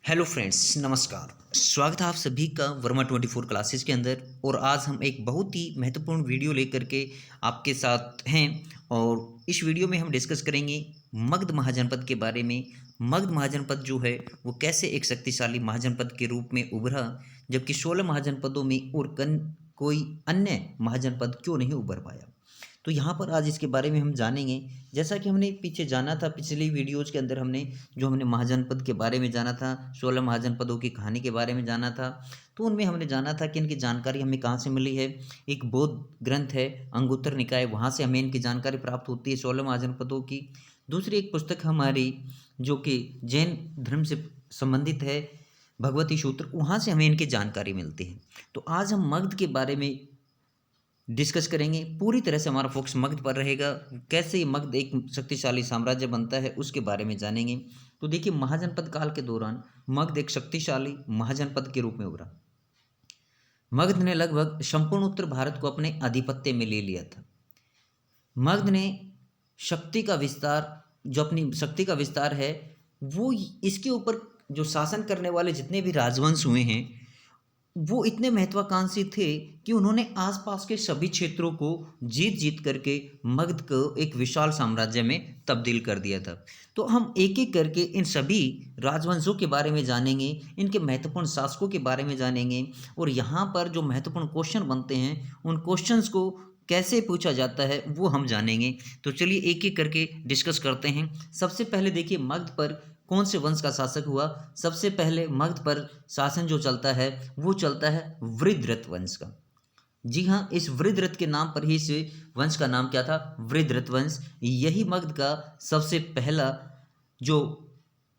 Hello friends, नमस्कार। स्वागत है आप सभी का वर्मा 24 क्लासेस के अंदर। और आज हम एक बहुत ही महत्वपूर्ण वीडियो लेकर के आपके साथ हैं। और इस वीडियो में हम डिस्कस करेंगे मगध महाजनपद के बारे में। मगध महाजनपद जो है वो कैसे एक शक्तिशाली महाजनपद के रूप में उभरा, जबकि 16 महाजनपदों में और कोई अन्य महाजनपद क्यों नहीं उभर पाया। तो यहाँ पर आज इसके बारे में हम जानेंगे। जैसा कि हमने पीछे जाना था, पिछली वीडियोज़ के अंदर हमने महाजनपद के बारे में जाना था, 16 महाजनपदों की कहानी के बारे में जाना था। तो उनमें हमने जाना था कि इनकी जानकारी हमें कहाँ से मिली है। एक बौद्ध ग्रंथ है अंगुत्तर निकाय, वहाँ से हमें इनकी जानकारी प्राप्त होती है 16 महाजनपदों की। दूसरी एक पुस्तक हमारी जो कि जैन धर्म से संबंधित है, भगवती सूत्र, वहाँ से हमें इनकी जानकारी मिलती है। तो आज हम मगध के बारे में डिस्कस करेंगे। पूरी तरह से हमारा फोकस मगध पर रहेगा। कैसे मगध एक शक्तिशाली साम्राज्य बनता है उसके बारे में जानेंगे। तो देखिए, महाजनपद काल के दौरान मगध एक शक्तिशाली महाजनपद के रूप में उभरा। मगध ने लगभग संपूर्ण उत्तर भारत को अपने आधिपत्य में ले लिया था। मगध ने शक्ति का विस्तार, जो अपनी शक्ति का विस्तार है वो इसके ऊपर जो शासन करने वाले जितने भी राजवंश हुए हैं वो इतने महत्वाकांक्षी थे कि उन्होंने आसपास के सभी क्षेत्रों को जीत जीत करके मगध को एक विशाल साम्राज्य में तब्दील कर दिया था। तो हम एक एक करके इन सभी राजवंशों के बारे में जानेंगे, इनके महत्वपूर्ण शासकों के बारे में जानेंगे, और यहाँ पर जो महत्वपूर्ण क्वेश्चन बनते हैं उन क्वेश्चंस को कैसे पूछा जाता है वो हम जानेंगे। तो चलिए एक एक करके डिस्कस करते हैं। सबसे पहले देखिए, मगध पर कौन से वंश का शासक हुआ। सबसे पहले मगध पर शासन जो चलता है वो चलता है वृद्धरथ वंश का। जी हाँ, इस वृद्धरथ के नाम पर ही इस वंश का नाम क्या था, वृद्धरथ वंश। यही मगध का सबसे पहला, जो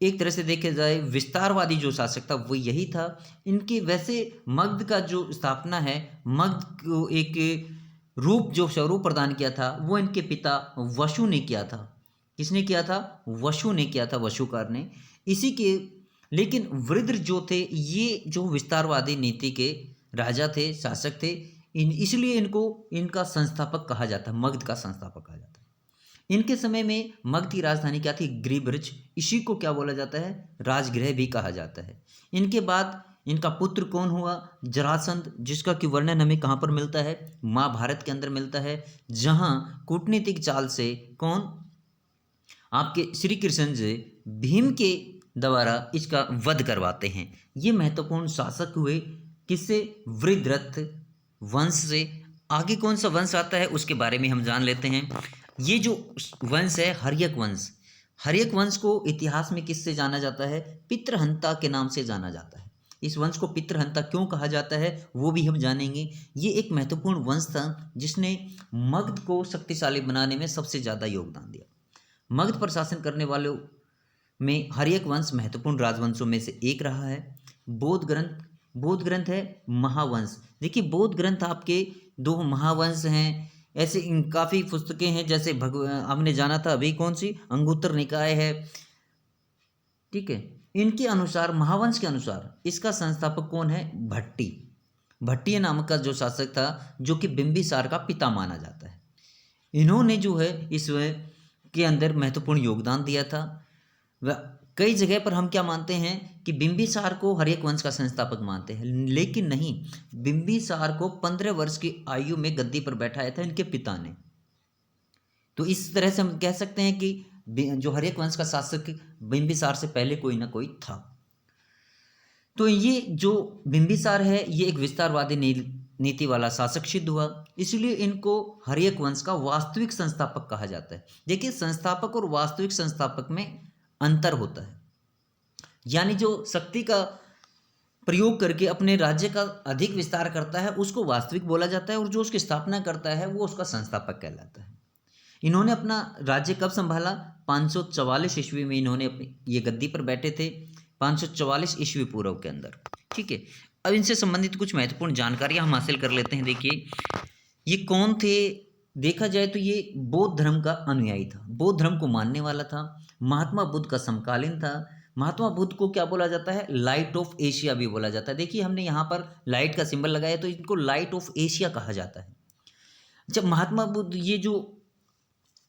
एक तरह से देखे जाए विस्तारवादी जो शासक था वो यही था। इनके वैसे मगध का जो स्थापना है, मगध को एक रूप, जो स्वरूप प्रदान किया था वो इनके पिता वसु ने किया था। किसने किया था? वसु ने किया था, वसुकार ने। इसी के लेकिन वृद्र जो थे ये जो विस्तारवादी नीति के राजा थे, शासक थे, इसलिए इनको इनका संस्थापक कहा जाता है, मगध का संस्थापक कहा जाता है। इनके समय में मगध की राजधानी क्या थी? गिरिब्रज। इसी को क्या बोला जाता है? राजगृह भी कहा जाता है। इनके बाद इनका पुत्र कौन हुआ? जरासंध, जिसका कि वर्णन हमें कहाँ पर मिलता है? महाभारत के अंदर मिलता है, जहाँ कूटनीतिक चाल से कौन, आपके श्री कृष्ण जी भीम के द्वारा इसका वध करवाते हैं। ये महत्वपूर्ण शासक हुए किससे? वृद्धरथ वंश से। आगे कौन सा वंश आता है उसके बारे में हम जान लेते हैं। ये जो वंश है हर्यक वंश। हर्यक वंश को इतिहास में किससे जाना जाता है? पितृहंता के नाम से जाना जाता है। इस वंश को पितृहंता क्यों कहा जाता है वो भी हम जानेंगे। ये एक महत्वपूर्ण वंश था जिसने मगध को शक्तिशाली बनाने में सबसे ज़्यादा योगदान दिया। मगध पर शासन करने वालों में हर्यक वंश महत्वपूर्ण राजवंशों में से एक रहा है। बौद्ध ग्रंथ है महावंश। देखिए, बौद्ध ग्रंथ आपके दो महावंश हैं। ऐसे काफ़ी पुस्तकें हैं, जैसे हमने जाना था अभी कौन सी, अंगुत्तर निकाय है, ठीक है। इनके अनुसार, महावंश के अनुसार, इसका संस्थापक कौन है? भट्टी। भट्टी नामक का जो शासक था, जो कि बिंबिसार का पिता माना जाता है। इन्होंने जो है इस के अंदर महत्वपूर्ण योगदान दिया था। कई जगह पर हम क्या मानते हैं कि बिंबिसार को हर्यक वंश का संस्थापक मानते हैं, लेकिन नहीं, बिंबिसार को 15 वर्ष की आयु में गद्दी पर बैठाया था इनके पिता ने। तो इस तरह से हम कह सकते हैं कि जो हर्यक वंश का शासक बिंबिसार से पहले कोई ना कोई था। तो ये जो बिंबिसार है ये एक विस्तारवादी नीति वाला शासक सिद्ध हुआ, इसलिए इनको हर्यक वंश का वास्तविक संस्थापक कहा जाता है। देखिए, संस्थापक और वास्तविक संस्थापक में अंतर होता है। यानी जो शक्ति का प्रयोग करके अपने राज्य का अधिक विस्तार करता है उसको वास्तविक बोला जाता है, और जो उसकी स्थापना करता है वो उसका संस्थापक कहलाता है। इन्होंने अपना राज्य कब संभाला? 544 ईस्वी में इन्होंने अपनी ये गद्दी पर बैठे थे, 544 ईस्वी पूर्व के अंदर, ठीक है। अब इनसे संबंधित कुछ महत्वपूर्ण जानकारियां हम हासिल कर लेते हैं। देखिए, ये कौन थे? देखा जाए तो ये बौद्ध धर्म का अनुयायी था, बौद्ध धर्म को मानने वाला था, महात्मा बुद्ध का समकालीन था। महात्मा बुद्ध को क्या बोला जाता है? लाइट ऑफ एशिया भी बोला जाता है। देखिए, हमने यहाँ पर लाइट का सिंबल लगाया तो इनको लाइट ऑफ एशिया कहा जाता है। जब महात्मा बुद्ध, ये जो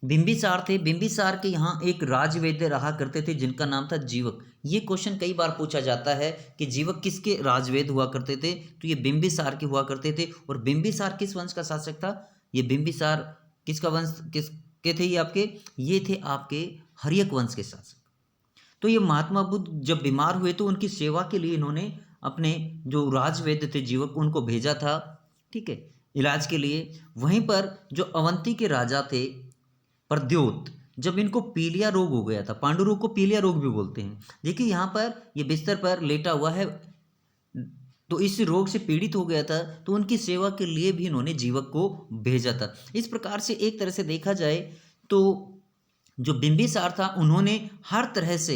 बिंबिसार थे। बिंबिसार के यहाँ एक राजवैद्य रहा करते थे जिनका नाम था जीवक। ये क्वेश्चन कई बार पूछा जाता है कि जीवक किसके राजवैद्य हुआ करते थे, तो ये बिंबिसार के हुआ करते थे। और बिंबिसार किस वंश का शासक था? ये बिंबिसार किसका वंश किसके थे? ये थे आपके हर्यक वंश के शासक। तो ये महात्मा बुद्ध जब बीमार हुए तो उनकी सेवा के लिए इन्होंने अपने जो राजवैद्य थे जीवक उनको भेजा था, ठीक है, इलाज के लिए। वहीं पर जो अवंती के राजा थे प्रद्योत, जब इनको पीलिया रोग हो गया था, पांडु रोग को पीलिया रोग भी बोलते हैं। देखिए यहाँ पर ये बिस्तर पर लेटा हुआ है, तो इस रोग से पीड़ित हो गया था, तो उनकी सेवा के लिए भी इन्होंने जीवक को भेजा था। इस प्रकार से एक तरह से देखा जाए तो जो बिंबिसार था उन्होंने हर तरह से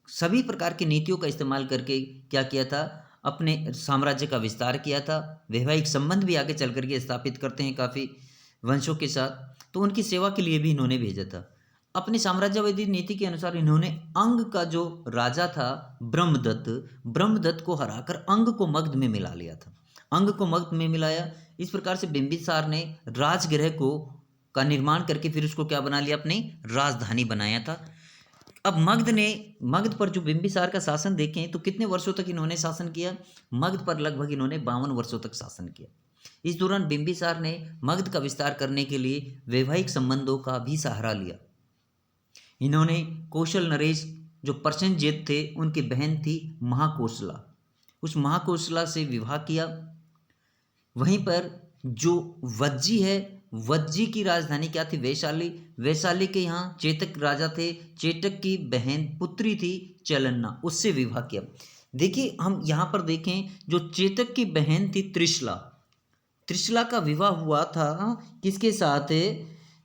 सभी प्रकार की नीतियों का इस्तेमाल करके क्या किया था? अपने साम्राज्य का विस्तार किया था। वैवाहिक संबंध भी आगे चल करके स्थापित करते हैं काफ़ी वंशों के साथ, तो उनकी सेवा के लिए भी इन्होंने भेजा था। अपनी साम्राज्यवादी नीति के अनुसार इन्होंने अंग का जो राजा था ब्रह्मदत्त को हराकर अंग को मगध में मिला लिया था। अंग को मगध में मिलाया। इस प्रकार से बिंबिसार ने राजगृह को का निर्माण करके फिर उसको क्या बना लिया? अपनी राजधानी बनाया था। अब मगध पर जो बिंबिसार का शासन देखें तो कितने वर्षों तक इन्होंने शासन किया? मगध पर लगभग इन्होंने 52 वर्षों तक शासन किया। इस दौरान बिंबिसार ने मगध का विस्तार करने के लिए वैवाहिक संबंधों का भी सहारा लिया। इन्होंने कौशल नरेश जो प्रसेनजीत थे उनकी बहन थी महाकोशला, उस महाकोशला से विवाह किया। वहीं पर जो वज्जी है, वज्जी की राजधानी क्या थी? वैशाली। वैशाली के यहाँ चेतक राजा थे, चेतक की बहन पुत्री थी चलन्ना, उससे विवाह किया। देखिए हम यहाँ पर देखें, जो चेतक की बहन थी त्रिशला का विवाह हुआ था किसके साथ?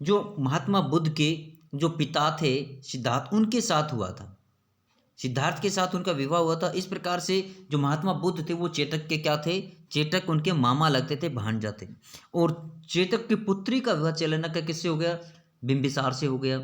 जो महात्मा बुद्ध के जो पिता थे सिद्धार्थ, उनके साथ हुआ था। सिद्धार्थ के साथ उनका विवाह हुआ था। इस प्रकार से जो महात्मा बुद्ध थे वो चेतक के क्या थे? चेतक उनके मामा लगते थे, भांजा थे। और चेतक की पुत्री का विवाह चलना का किससे हो गया? बिंबिसार से हो गया।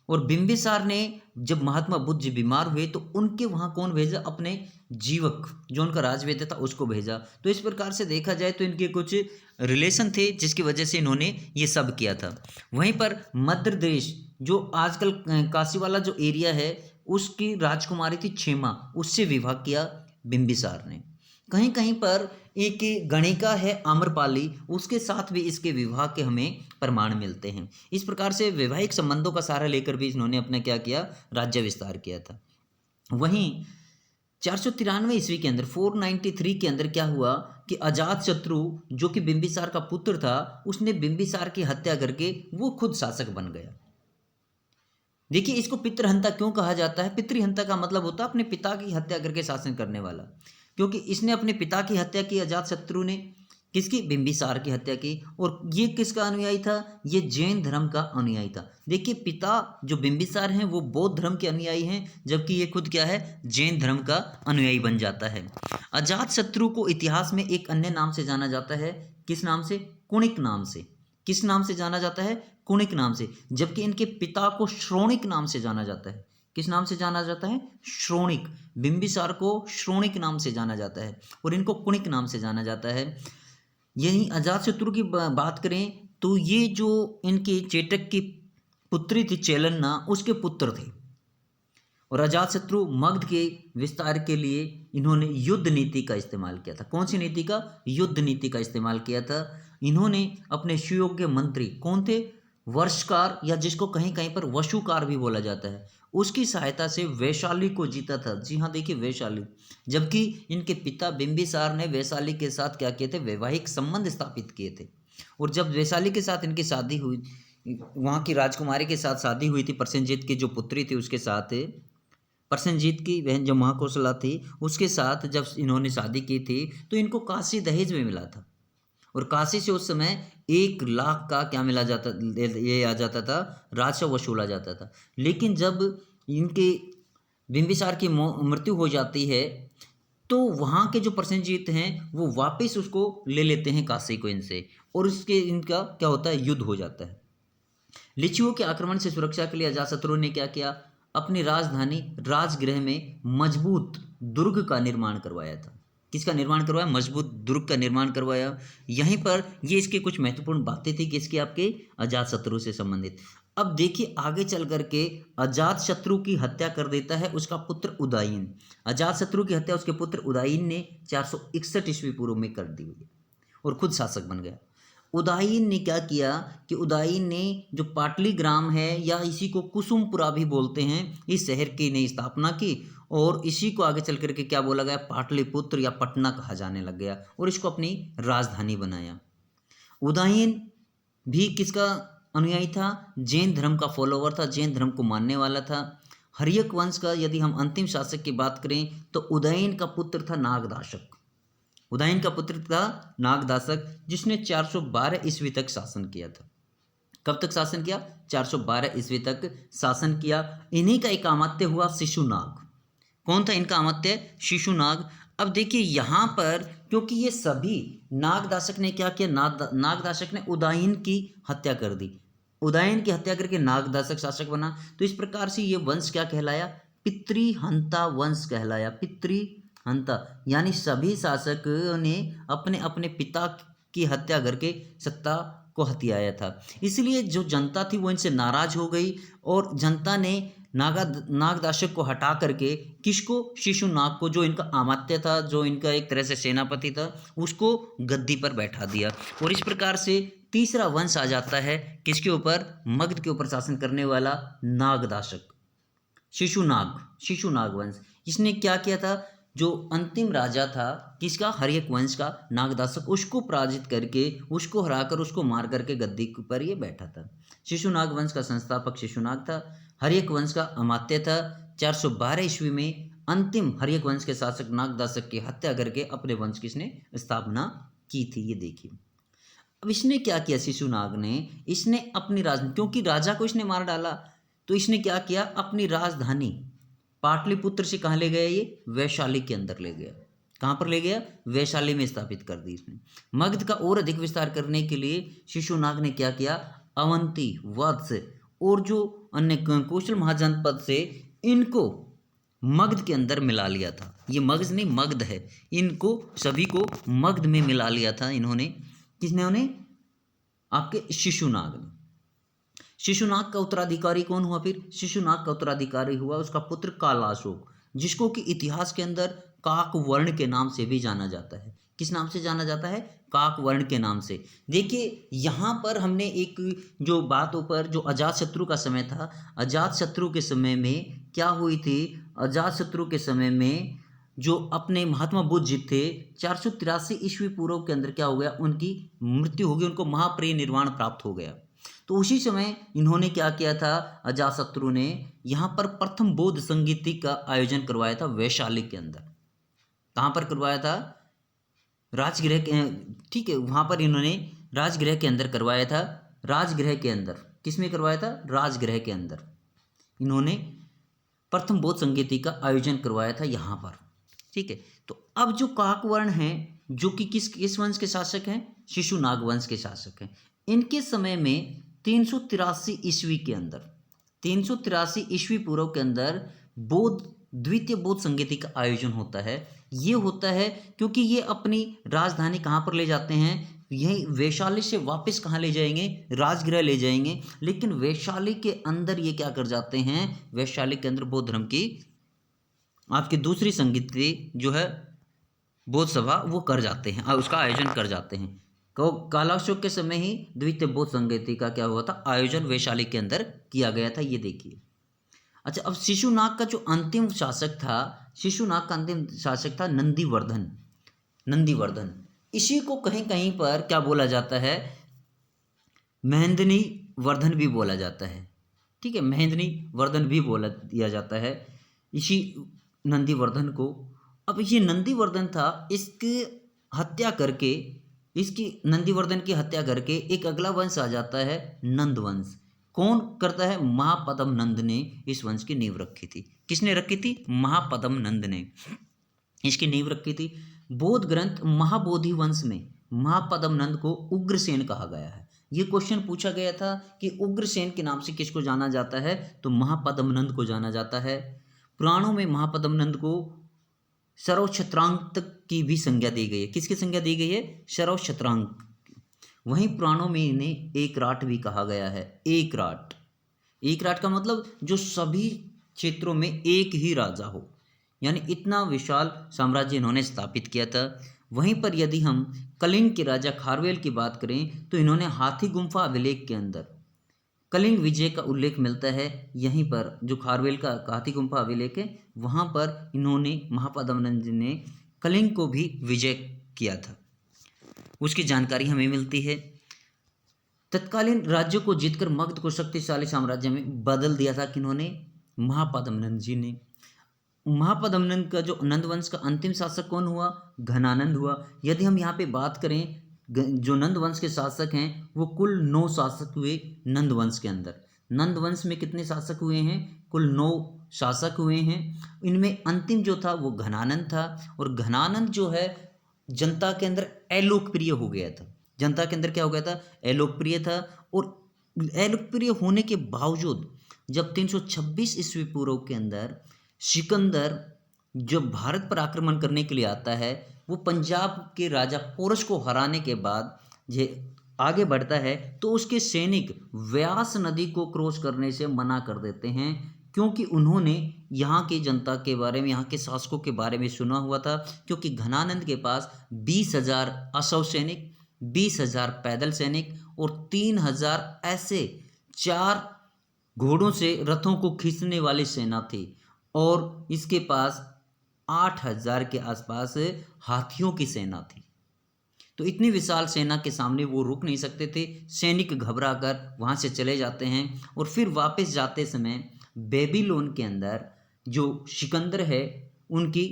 और बिंबिसार ने जब महात्मा बुद्ध जी बीमार हुए तो उनके वहाँ कौन भेजा? अपने जीवक जो उनका राजवैद्य था उसको भेजा। तो इस प्रकार से देखा जाए तो इनके कुछ रिलेशन थे जिसकी वजह से इन्होंने ये सब किया था। वहीं पर मध्य देश जो आजकल काशी वाला जो एरिया है उसकी राजकुमारी थी क्षेमा, उससे विवाह किया बिंबिसार ने। कहीं कहीं पर एक गणिका है आम्रपाली, उसके साथ भी इसके विवाह के हमें प्रमाण मिलते हैं। इस प्रकार से वैवाहिक संबंधों का सहारा लेकर भी इन्होंने अपना क्या किया? राज्य विस्तार किया था। वहीं 493 ईस्वी के अंदर 493 के अंदर क्या हुआ कि अजातशत्रु जो कि बिंबिसार का पुत्र था, उसने बिंबिसार की हत्या करके वो खुद शासक बन गया। देखिए इसको पितृहंता क्यों कहा जाता है? पितृहंता का मतलब होता है अपने पिता की हत्या करके शासन करने वाला, क्योंकि इसने अपने पिता की हत्या की अजातशत्रु ने। किसकी? बिंबिसार की हत्या की। और ये किसका अनुयायी था? ये जैन धर्म का अनुयायी था। देखिए पिता जो बिंबिसार हैं वो बौद्ध धर्म के अनुयायी हैं, जबकि ये खुद क्या है? जैन धर्म का अनुयायी बन जाता है। अजातशत्रु को इतिहास में एक अन्य नाम से जाना जाता है। किस नाम से? कुणिक नाम से। किस नाम से जाना जाता है? कुणिक नाम से। जबकि इनके पिता को श्रोणिक नाम से जाना जाता है। किस नाम से जाना जाता है? श्रोणिक। बिंबिसार को श्रोणिक नाम से जाना जाता है और इनको कुणिक नाम से जाना जाता है। यही अजातशत्रु की बात करें तो ये जो इनके चेटक की पुत्री थी चेलन्ना, उसके पुत्र थे। और अजातशत्रु मगध के विस्तार के लिए इन्होंने युद्ध नीति का इस्तेमाल किया था। कौन सी नीति का? युद्ध नीति का इस्तेमाल किया था। इन्होंने अपने सुयोग्य मंत्री कौन थे? वर्षकार, या जिसको कहीं कहीं पर वशुकार भी बोला जाता है, उसकी सहायता से वैशाली को जीता था। जी हाँ, देखिए वैशाली। जबकि इनके पिता बिंबिसार ने वैशाली के साथ क्या किए थे? वैवाहिक संबंध स्थापित किए थे। और जब वैशाली के साथ इनकी शादी हुई, वहाँ की राजकुमारी के साथ शादी हुई थी, प्रसेनजीत की जो पुत्री थी उसके साथ, प्रसेनजीत की बहन जो महाकोशला थी उसके साथ जब इन्होंने शादी की थी तो इनको काशी दहेज में मिला था। और काशी से उस समय 1 लाख का क्या मिला जाता, ये आ जाता था, राजस्व वसूला जाता था। लेकिन जब इनके बिंबिसार की मृत्यु हो जाती है तो वहाँ के जो प्रसेनजीत हैं वो वापस उसको ले लेते हैं काशी को इनसे, और उसके इनका क्या होता है? युद्ध हो जाता है। लिच्छुओं के आक्रमण से सुरक्षा के लिए अजातशत्रु ने क्या किया? अपनी राजधानी राजगृह में मजबूत दुर्ग का निर्माण करवाया था। किसका निर्माण करवाया? मजबूत दुर्ग का निर्माण करवाया। यहीं पर ये इसके कुछ महत्वपूर्ण बातें थी किसकी? आपके अजातशत्रु से संबंधित। अब देखिए आगे चल करके अजात शत्रु की हत्या कर देता है उसका पुत्र उदयन। अजात शत्रु की हत्या उसके पुत्र उदयन ने 461 ईस्वी पूर्व में कर दी हुई और खुद शासक बन गया। उदयन ने क्या किया कि उदयन ने जो पाटली ग्राम है या इसी को कुसुमपुरा भी बोलते हैं, इस शहर की ने स्थापना की और इसी को आगे चल करके क्या बोला गया, पाटलिपुत्र या पटना कहा जाने लग गया और इसको अपनी राजधानी बनाया। उदयन भी किसका अनुयायी था? जैन धर्म का फॉलोवर था, जैन धर्म को मानने वाला था। हर्यक वंश का यदि हम अंतिम शासक की बात करें तो उदयन का पुत्र था नागदाशक। उदयन का पुत्र था नागदाशक जिसने 412 ईस्वी तक शासन किया था। कब तक शासन किया? 412 ईस्वी तक शासन किया। इन्हीं का एक अमात्य हुआ शिशुनाग। कौन था इनका अमात्य? शिशुनाग। अब देखिए यहाँ पर क्योंकि ये सभी नागदाशक ने क्या किया, नागदाशक ने उदयन की हत्या कर दी, उदयन की हत्या करके नागदाशक शासक बना, तो इस प्रकार से ये वंश क्या कहलाया? पितृहंता वंश कहलाया। पितृहंता यानी सभी शासकों ने अपने अपने पिता की हत्या करके सत्ता को हथियाया था। इसलिए जो जनता थी वो इनसे नाराज हो गई और जनता ने नागदाशक को हटा करके किसको? शिशुनाग को, जो इनका अमात्य था, जो इनका एक तरह से सेनापति था, उसको गद्दी पर बैठा दिया। और इस प्रकार से तीसरा वंश आ जाता है किसके ऊपर? मगध के ऊपर शासन करने वाला नागदाशक, शिशुनाग। शिशुनाग वंश इसने क्या किया था? जो अंतिम राजा था किसका? हर्यक वंश का, नागदाशक, उसको पराजित करके, उसको हराकर, उसको मार करके गद्दी पर ये बैठा था। शिशुनाग वंश का संस्थापक शिशुनाग था, हर्यक वंश का अमात्य था। 412 ईस्वी में अंतिम हर्यक वंश के शासक नागदाशक की हत्या करके अपने वंश की इसने स्थापना की थी। ये देखिए अब इसने क्या किया, शिशुनाग ने, इसने अपनी राजधानी, क्योंकि राजा को इसने मार डाला, तो इसने क्या किया, अपनी राजधानी पाटलिपुत्र से कहाँ ले गया? ये वैशाली के अंदर ले गया। कहाँ पर ले गया? वैशाली में स्थापित कर दी इसने। मगध का और अधिक विस्तार करने के लिए शिशुनाग ने क्या किया? अवंती, वत्स और जो अन्य कौशल महाजनपद से इनको मगध के अंदर मिला लिया था। ये मगध नहीं, मगध है। इनको सभी को मगध में मिला लिया था इन्होंने। किसने? उन्हें आपके शिशुनाग ने। शिशुनाग का उत्तराधिकारी कौन हुआ फिर? शिशुनाग का उत्तराधिकारी हुआ उसका पुत्र कालाशोक, जिसको कि इतिहास के अंदर काकवर्ण के नाम से भी जाना जाता है। किस नाम से जाना जाता है? काकवर्ण के नाम से। देखिए यहाँ पर हमने एक जो बातों पर, जो अजातशत्रु का समय था, अजातशत्रु के समय में क्या हुई थी? अजातशत्रु के समय में जो अपने महात्मा बुद्ध जी थे, 483 ईस्वी पूर्व के अंदर क्या हो गया? उनकी मृत्यु हो गई, उनको महापरिनिर्वाण प्राप्त हो गया। तो उसी समय इन्होंने क्या किया था? अजातशत्रु ने यहाँ पर प्रथम बौद्ध संगीति का आयोजन करवाया था वैशाली के अंदर। कहाँ पर करवाया था? राजगृह के, ठीक है, वहाँ पर इन्होंने राजगृह के अंदर करवाया था। राजगृह के अंदर किस में करवाया था? राजगृह के अंदर इन्होंने प्रथम बौद्ध संगीति का आयोजन करवाया था यहाँ पर। ठीक है, तो अब जो काकवर्ण हैं, जो कि किस वंश के शासक हैं? शिशुनाग वंश के शासक हैं। इनके समय में 383 ईस्वी के अंदर, 383 ईस्वी पूर्व के अंदर द्वितीय बौद्ध संगीति का आयोजन होता है। ये होता है क्योंकि ये अपनी राजधानी कहाँ पर ले जाते हैं? यही वैशाली से वापस कहाँ ले जाएंगे? राजगृह ले जाएंगे। लेकिन वैशाली के अंदर ये क्या कर जाते हैं? वैशाली के अंदर बौद्ध धर्म की आपकी दूसरी संगीति जो है बौद्ध सभा वो कर जाते हैं, उसका आयोजन कर जाते हैं। कालाशोक के समय ही द्वितीय बौद्ध संगीति का क्या हुआ था? आयोजन वैशाली के अंदर किया गया था। ये देखिए। अच्छा, अब शिशुनाग का जो अंतिम शासक था, शिशुनाग का अंतिम शासक था नंदीवर्धन। नंदीवर्धन, इसी को कहीं कहीं पर क्या बोला जाता है? महेंद्रनी वर्धन भी बोला जाता है। ठीक है, महेंद्रनी वर्धन भी बोला दिया जाता है इसी नंदीवर्धन को। अब ये नंदीवर्धन था, इसकी हत्या करके, इसकी नंदीवर्धन की हत्या करके एक अगला वंश आ जाता है नंद वंश। कौन करता है? महापद्म नंद ने इस वंश की नींव रखी थी। किसने रखी थी? महापद्म नंद ने इसकी नींव रखी थी। बौद्ध ग्रंथ महाबोधि वंश में महापद्म नंद को उग्रसेन कहा गया है। ये क्वेश्चन पूछा गया था कि उग्रसेन के नाम से किसको जाना जाता है? तो महापद्म नंद को जाना जाता है। पुराणों में महापद्म नंद को सर्वक्षत्रांक की भी संज्ञा दी गई है। किसकी संज्ञा दी गई है? सर्वक्षत्रांक। वहीं पुराणों में इन्हें एक राट भी कहा गया है। एक राट, एक राज का मतलब जो सभी क्षेत्रों में एक ही राजा हो, यानी इतना विशाल साम्राज्य इन्होंने स्थापित किया था। वहीं पर यदि हम कलिंग के राजा खारवेल की बात करें तो इन्होंने हाथी गुम्फा अभिलेख के अंदर कलिंग विजय का उल्लेख मिलता है। यहीं पर जो खारवेल का हाथी गुम्फा अभिलेख है, वहाँ पर इन्होंने महापद्मनंद जी ने कलिंग को भी विजय किया था, उसकी जानकारी हमें मिलती है। तत्कालीन राज्यों को जीतकर मगध को शक्तिशाली साम्राज्य में बदल दिया था किन्होंने? महापद्मनंद जी ने। महापद्मनंद का जो नंद वंश का अंतिम शासक कौन हुआ? घनानंद हुआ। यदि हम यहाँ पे बात करें, जो नंद वंश के शासक हैं वो कुल 9 शासक हुए नंद वंश के अंदर। नंद वंश में कितने शासक हुए हैं? कुल 9 शासक हुए हैं। इनमें अंतिम जो था वो घनानंद था, और घनानंद जो है जनता के अंदर अलोकप्रिय हो गया था। जनता के अंदर क्या हो गया था? अलोकप्रिय था। और अलोकप्रिय होने के बावजूद जब 326 ईस्वी पूर्व के अंदर सिकंदर जब भारत पर आक्रमण करने के लिए आता है, वो पंजाब के राजा पोरस को हराने के बाद ये आगे बढ़ता है, तो उसके सैनिक व्यास नदी को क्रॉस करने से मना कर देते हैं, क्योंकि उन्होंने यहाँ की जनता के बारे में, यहाँ के शासकों के बारे में सुना हुआ था। क्योंकि घनानंद के पास 20,000 अश्व सैनिक, 20,000 पैदल सैनिक और 3,000 ऐसे 4 घोड़ों से रथों को खींचने वाली सेना थी, और इसके पास 8,000 के आसपास हाथियों की सेना थी। तो इतनी विशाल सेना के सामने वो रुक नहीं सकते थे। सैनिक घबरा कर वहाँ से चले जाते हैं, और फिर वापस जाते समय बेबीलोन के अंदर जो सिकंदर है उनकी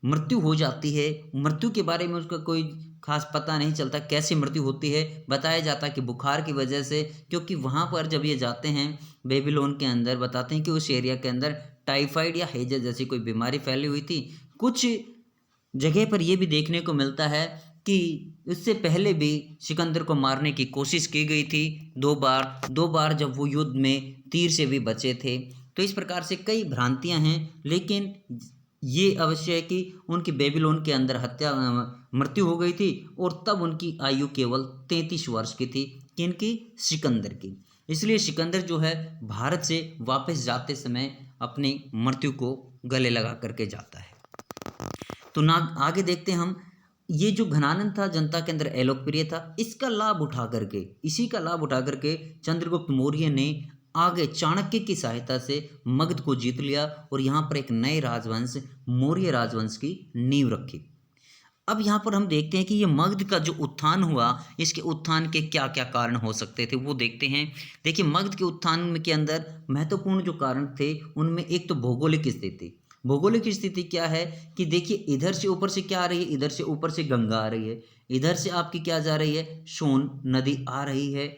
मृत्यु हो जाती है। मृत्यु के बारे में उसका कोई खास पता नहीं चलता, कैसे मृत्यु होती है। बताया जाता है कि बुखार की वजह से, क्योंकि वहाँ पर जब ये जाते हैं बेबीलोन के अंदर, बताते हैं कि उस एरिया के अंदर टाइफाइड या हैजा जैसी कोई बीमारी फैली हुई थी। कुछ जगह पर यह भी देखने को मिलता है कि इससे पहले भी सिकंदर को मारने की कोशिश की गई थी 2 बार जब वो युद्ध में तीर से भी बचे थे। तो इस प्रकार से कई भ्रांतियां हैं, लेकिन ये अवश्य है कि उनकी बेबीलोन के अंदर मृत्यु हो गई थी, और तब उनकी आयु केवल 33 वर्ष की थी। किनकी? सिकंदर की। इसलिए सिकंदर जो है भारत से वापस जाते समय अपनी मृत्यु को गले लगा करके जाता है। तो ना आगे देखते हैं हम, ये जो घनानंद था जनता के अंदर अलोकप्रिय था, इसका लाभ उठा करके, इसी का लाभ उठा करके चंद्रगुप्त मौर्य ने आगे चाणक्य की सहायता से मगध को जीत लिया, और यहाँ पर एक नए राजवंश मौर्य राजवंश की नींव रखी। अब यहाँ पर हम देखते हैं कि ये मगध का जो उत्थान हुआ, इसके उत्थान के क्या क्या कारण हो सकते थे वो देखते हैं। देखिए, मगध के उत्थान के अंदर महत्वपूर्ण जो कारण थे उनमें एक तो भौगोलिक स्थिति। भौगोलिक स्थिति क्या है कि देखिए, इधर से ऊपर से क्या आ रही है? इधर से ऊपर से गंगा आ रही है, इधर से आपकी क्या जा रही है? सोन नदी आ रही है,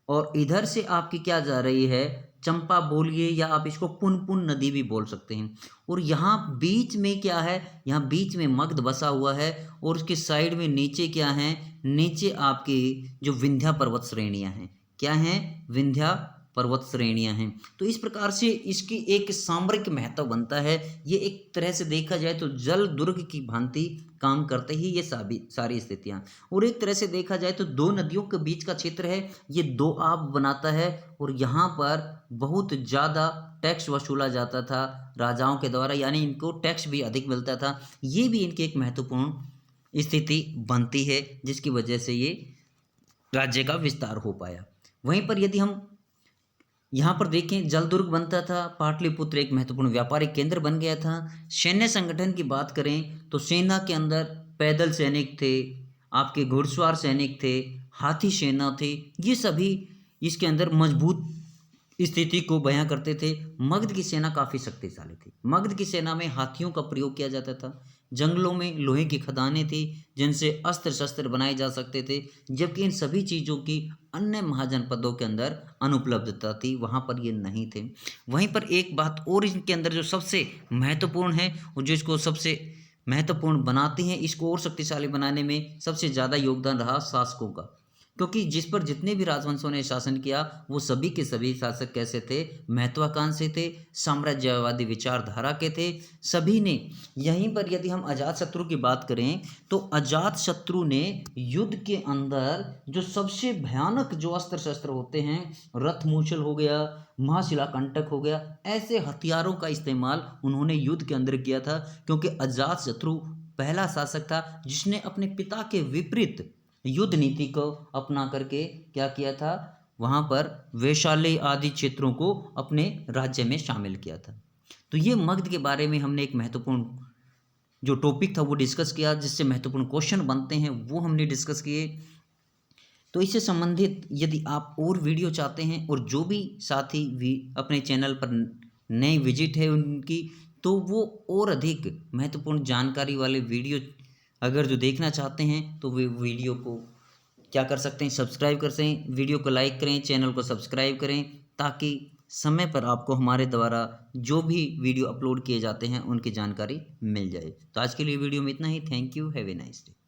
और इधर से आपकी क्या जा रही है? चंपा बोलिए, या आप इसको पुनपुन नदी भी बोल सकते हैं। और यहाँ बीच में क्या है? यहाँ बीच में मगध बसा हुआ है, और उसके साइड में नीचे क्या है? नीचे आपकी जो विंध्या पर्वत श्रेणियाँ हैं, क्या हैं? विंध्या पर्वत श्रेणियाँ हैं। तो इस प्रकार से इसकी एक सामरिक महत्व बनता है। ये एक तरह से देखा जाए तो जल दुर्ग की भांति काम करते ही ये सारी स्थितियाँ। और एक तरह से देखा जाए तो 2 नदियों के बीच का क्षेत्र है, ये 2 आब बनाता है, और यहाँ पर बहुत ज़्यादा टैक्स वसूला जाता था राजाओं के द्वारा, यानी इनको टैक्स भी अधिक मिलता था। ये भी इनकी एक महत्वपूर्ण स्थिति बनती है, जिसकी वजह से ये राज्य का विस्तार हो पाया। वहीं पर यदि हम यहाँ पर देखें, जल दुर्ग बनता था, पाटलिपुत्र एक महत्वपूर्ण व्यापारिक केंद्र बन गया था। सैन्य संगठन की बात करें तो सेना के अंदर पैदल सैनिक थे, आपके घुड़सवार सैनिक थे, हाथी सेना थे, ये सभी इसके अंदर मजबूत स्थिति को बयां करते थे। मगध की सेना काफ़ी शक्तिशाली थी। मगध की सेना में हाथियों का प्रयोग किया जाता था। जंगलों में लोहे की खदानें थी जिनसे अस्त्र शस्त्र बनाए जा सकते थे, जबकि इन सभी चीज़ों की अन्य महाजनपदों के अंदर अनुपलब्धता थी, वहाँ पर ये नहीं थे। वहीं पर एक बात और इनके अंदर जो सबसे महत्वपूर्ण है, और जो इसको सबसे महत्वपूर्ण बनाती हैं, इसको और शक्तिशाली बनाने में सबसे ज़्यादा योगदान रहा शासकों का। क्योंकि जिस पर जितने भी राजवंशों ने शासन किया वो सभी के सभी शासक कैसे थे, महत्वाकांक्षी थे, साम्राज्यवादी विचारधारा के थे। सभी ने यहीं पर यदि हम अजातशत्रु की बात करें तो अजातशत्रु ने युद्ध के अंदर जो सबसे भयानक जो अस्त्र शस्त्र होते हैं, रथमूसल हो गया, महाशिला कंटक हो गया, ऐसे हथियारों का इस्तेमाल उन्होंने युद्ध के अंदर किया था। क्योंकि अजातशत्रु पहला शासक था जिसने अपने पिता के विपरीत युद्ध नीति को अपना करके क्या किया था, वहाँ पर वैशाली आदि क्षेत्रों को अपने राज्य में शामिल किया था। तो ये मगध के बारे में हमने एक महत्वपूर्ण जो टॉपिक था वो डिस्कस किया, जिससे महत्वपूर्ण क्वेश्चन बनते हैं वो हमने डिस्कस किए। तो इससे संबंधित यदि आप और वीडियो चाहते हैं और जो भी साथी भी अपने चैनल पर नए विजिट है उनकी, तो वो और अधिक महत्वपूर्ण जानकारी वाले वीडियो अगर जो देखना चाहते हैं तो वे वीडियो को क्या कर सकते हैं, सब्सक्राइब कर सकते, वीडियो को लाइक करें, चैनल को सब्सक्राइब करें, ताकि समय पर आपको हमारे द्वारा जो भी वीडियो अपलोड किए जाते हैं उनकी जानकारी मिल जाए। तो आज के लिए वीडियो में इतना ही। Thank you, have a nice day.